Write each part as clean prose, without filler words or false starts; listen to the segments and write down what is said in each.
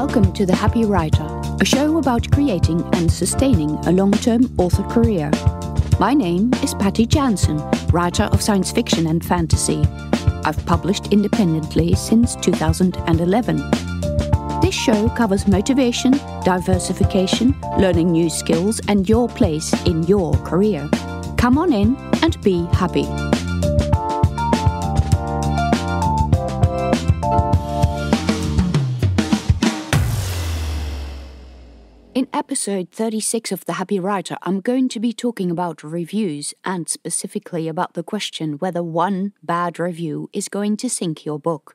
Welcome to The Happy Writer, a show about creating and sustaining a long-term author career. My name is Patty Jansen, writer of science fiction and fantasy. I've published independently since 2011. This show covers motivation, diversification, learning new skills, and your place in your career. Come on in and be happy. In episode 36 of The Happy Writer, I'm going to be talking about reviews and specifically about the question whether one bad review is going to sink your book.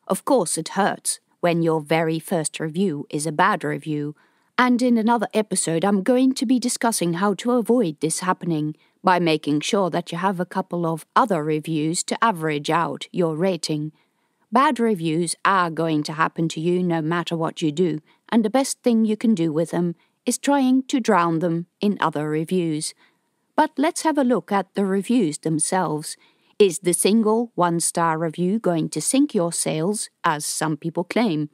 Of course, it hurts when your very first review is a bad review. And in another episode, I'm going to be discussing how to avoid this happening by making sure that you have a couple of other reviews to average out your rating. Bad reviews are going to happen to you no matter what you do, and the best thing you can do with them is trying to drown them in other reviews. But let's have a look at the reviews themselves. Is the single one-star review going to sink your sales, as some people claim?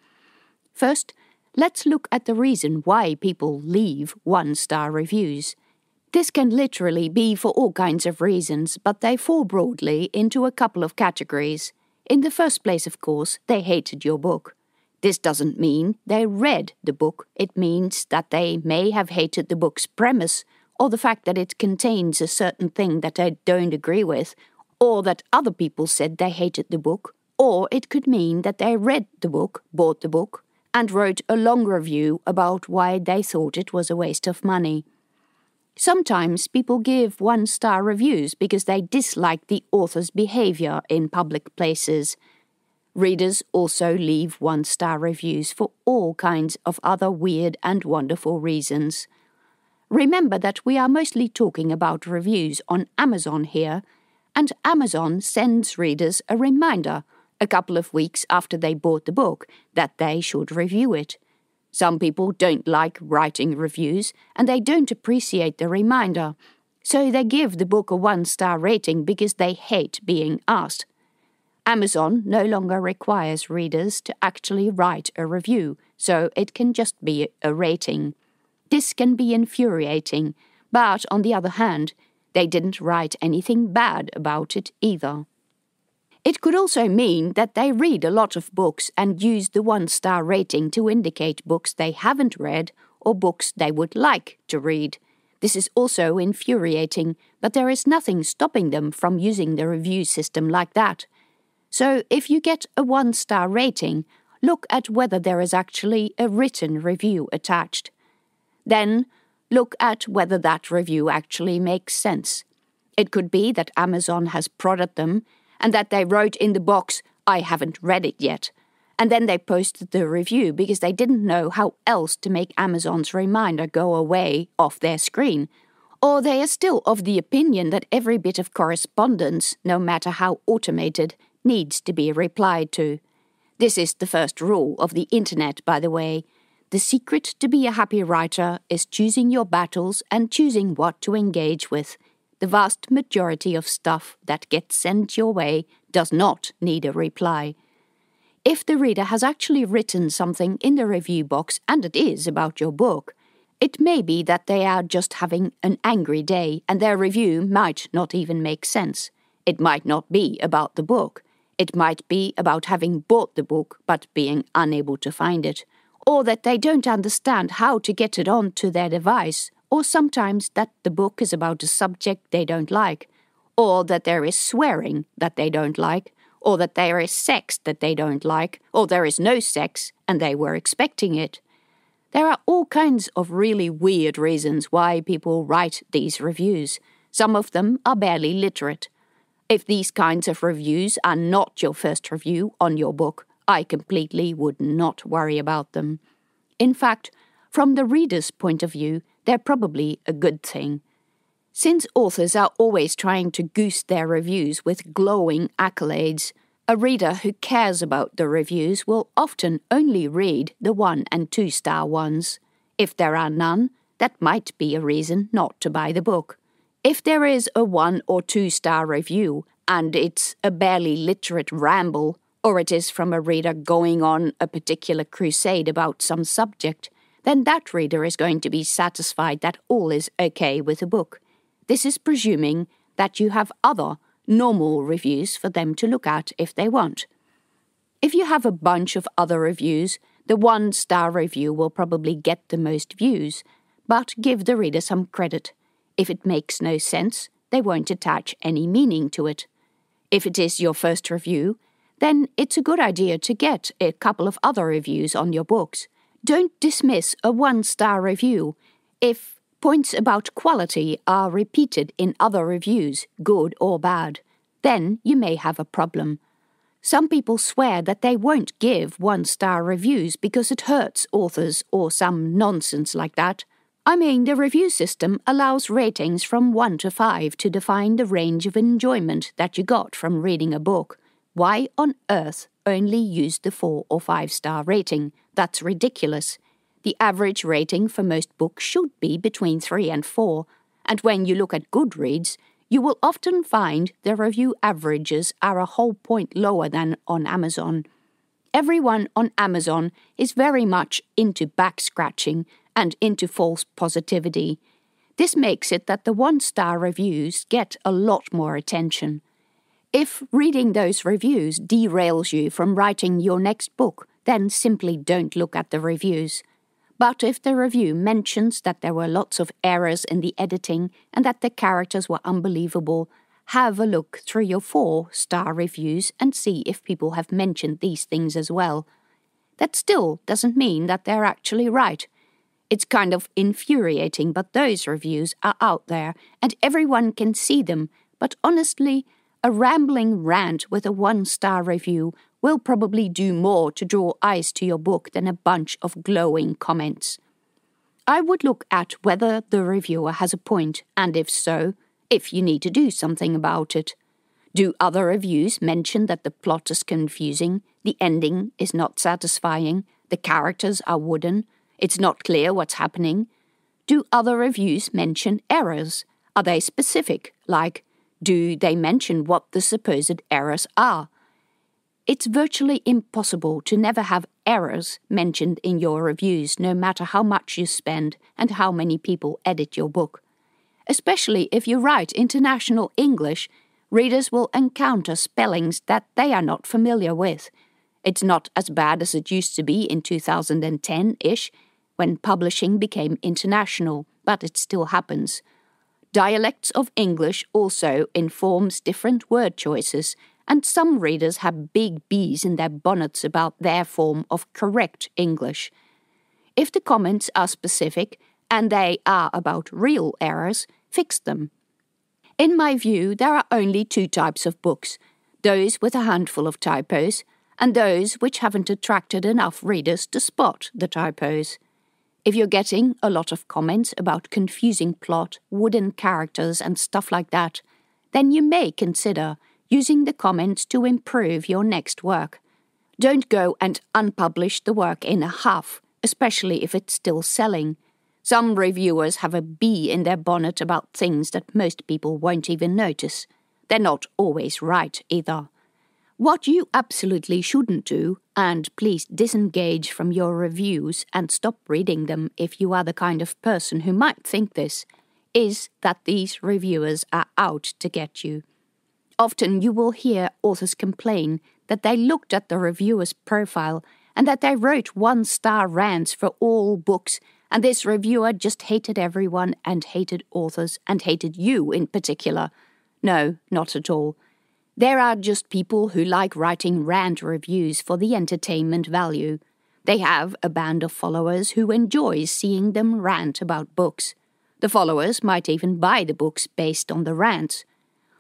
First, let's look at the reason why people leave one-star reviews. This can literally be for all kinds of reasons, but they fall broadly into a couple of categories. In the first place, of course, they hated your book. This doesn't mean they read the book. It means that they may have hated the book's premise, or the fact that it contains a certain thing that they don't agree with, or that other people said they hated the book, or it could mean that they read the book, bought the book, and wrote a long review about why they thought it was a waste of money. Sometimes people give one-star reviews because they dislike the author's behavior in public places. Readers also leave one-star reviews for all kinds of other weird and wonderful reasons. Remember that we are mostly talking about reviews on Amazon here, and Amazon sends readers a reminder a couple of weeks after they bought the book that they should review it. Some people don't like writing reviews, and they don't appreciate the reminder, so they give the book a one-star rating because they hate being asked. Amazon no longer requires readers to actually write a review, so it can just be a rating. This can be infuriating, but on the other hand, they didn't write anything bad about it either. It could also mean that they read a lot of books and use the one-star rating to indicate books they haven't read or books they would like to read. This is also infuriating, but there is nothing stopping them from using the review system like that. So if you get a one-star rating, look at whether there is actually a written review attached. Then, look at whether that review actually makes sense. It could be that Amazon has prodded them and that they wrote in the box, "I haven't read it yet." And then they posted the review because they didn't know how else to make Amazon's reminder go away off their screen. Or they are still of the opinion that every bit of correspondence, no matter how automated, needs to be replied to. This is the first rule of the internet, by the way. The secret to be a happy writer is choosing your battles and choosing what to engage with. The vast majority of stuff that gets sent your way does not need a reply. If the reader has actually written something in the review box and it is about your book, it may be that they are just having an angry day and their review might not even make sense. It might not be about the book. It might be about having bought the book but being unable to find it, or that they don't understand how to get it onto their device, or sometimes that the book is about a subject they don't like, or that there is swearing that they don't like, or that there is sex that they don't like, or there is no sex and they were expecting it. There are all kinds of really weird reasons why people write these reviews. Some of them are barely literate. If these kinds of reviews are not your first review on your book, I completely would not worry about them. In fact, from the reader's point of view, they're probably a good thing. Since authors are always trying to goose their reviews with glowing accolades, a reader who cares about the reviews will often only read the 1- and 2-star ones. If there are none, that might be a reason not to buy the book. If there is a 1- or 2-star review and it's a barely literate ramble, or it is from a reader going on a particular crusade about some subject, then that reader is going to be satisfied that all is okay with the book. This is presuming that you have other, normal reviews for them to look at if they want. If you have a bunch of other reviews, the 1-star review will probably get the most views, but give the reader some credit. If it makes no sense, they won't attach any meaning to it. If it is your first review, then it's a good idea to get a couple of other reviews on your books. Don't dismiss a 1-star review if points about quality are repeated in other reviews, good or bad. Then you may have a problem. Some people swear that they won't give 1-star reviews because it hurts authors or some nonsense like that. I mean, the review system allows ratings from 1 to 5 to define the range of enjoyment that you got from reading a book. Why on earth only use the 4 or 5-star rating? That's ridiculous. The average rating for most books should be between 3 and 4, and when you look at Goodreads, you will often find the review averages are a whole point lower than on Amazon. Everyone on Amazon is very much into back-scratching and into false positivity. This makes it that the 1-star reviews get a lot more attention. If reading those reviews derails you from writing your next book, then simply don't look at the reviews. But if the review mentions that there were lots of errors in the editing and that the characters were unbelievable, have a look through your 4-star reviews and see if people have mentioned these things as well. That still doesn't mean that they're actually right. It's kind of infuriating, but those reviews are out there and everyone can see them. But honestly, a rambling rant with a 1-star review will probably do more to draw eyes to your book than a bunch of glowing comments. I would look at whether the reviewer has a point, and if so, if you need to do something about it. Do other reviews mention that the plot is confusing, the ending is not satisfying, the characters are wooden, it's not clear what's happening? Do other reviews mention errors? Are they specific, like, do they mention what the supposed errors are? It's virtually impossible to never have errors mentioned in your reviews, no matter how much you spend and how many people edit your book. Especially if you write international English, readers will encounter spellings that they are not familiar with. It's not as bad as it used to be in 2010-ish, when publishing became international, but it still happens. Dialects of English also informs different word choices, and some readers have big bees in their bonnets about their form of correct English. If the comments are specific, and they are about real errors, fix them. In my view, there are only 2 types of books, those with a handful of typos, and those which haven't attracted enough readers to spot the typos. If you're getting a lot of comments about confusing plot, wooden characters and stuff like that, then you may consider using the comments to improve your next work. Don't go and unpublish the work in a huff, especially if it's still selling. Some reviewers have a bee in their bonnet about things that most people won't even notice. They're not always right either. What you absolutely shouldn't do, and please disengage from your reviews and stop reading them if you are the kind of person who might think this, is that these reviewers are out to get you. Often you will hear authors complain that they looked at the reviewer's profile and that they wrote 1-star rants for all books, and this reviewer just hated everyone and hated authors and hated you in particular. No, not at all. There are just people who like writing rant reviews for the entertainment value. They have a band of followers who enjoys seeing them rant about books. The followers might even buy the books based on the rants.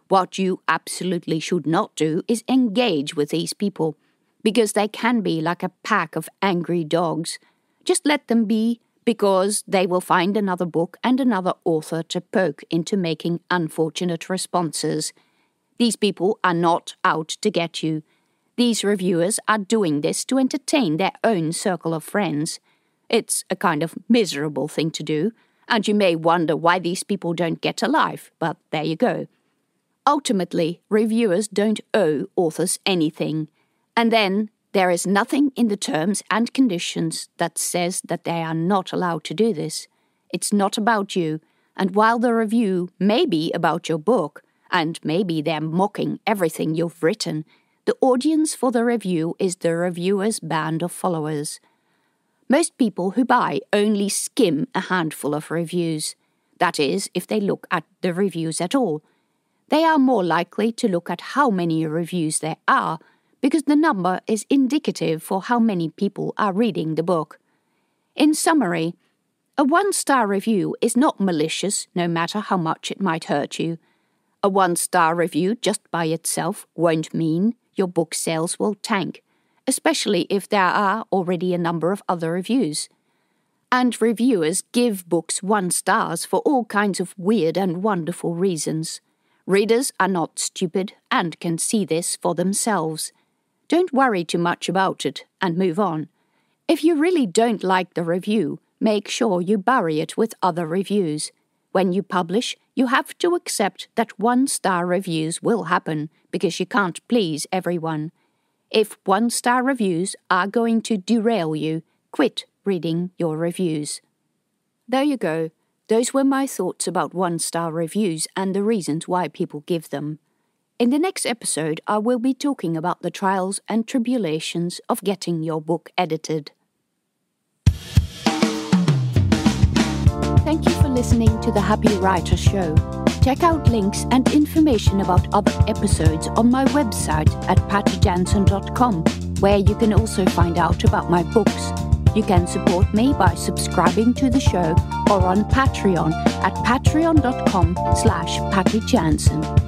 What you absolutely should not do is engage with these people, because they can be like a pack of angry dogs. Just let them be, because they will find another book and another author to poke into making unfortunate responses. These people are not out to get you. These reviewers are doing this to entertain their own circle of friends. It's a kind of miserable thing to do, and you may wonder why these people don't get a life, but there you go. Ultimately, reviewers don't owe authors anything. And then there is nothing in the terms and conditions that says that they are not allowed to do this. It's not about you, and while the review may be about your book, and maybe they're mocking everything you've written, the audience for the review is the reviewer's band of followers. Most people who buy only skim a handful of reviews. That is, if they look at the reviews at all. They are more likely to look at how many reviews there are, because the number is indicative for how many people are reading the book. In summary, a 1-star review is not malicious, no matter how much it might hurt you. A 1-star review just by itself won't mean your book sales will tank, especially if there are already a number of other reviews. And reviewers give books 1 stars for all kinds of weird and wonderful reasons. Readers are not stupid and can see this for themselves. Don't worry too much about it and move on. If you really don't like the review, make sure you bury it with other reviews. When you publish, you have to accept that 1-star reviews will happen because you can't please everyone. If 1-star reviews are going to derail you, quit reading your reviews. There you go. Those were my thoughts about 1-star reviews and the reasons why people give them. In the next episode, I will be talking about the trials and tribulations of getting your book edited. Thank you for listening to the Happy Writer Show. Check out links and information about other episodes on my website at pattyjansen.com, where you can also find out about my books. You can support me by subscribing to the show or on Patreon at patreon.com/pattyjansen.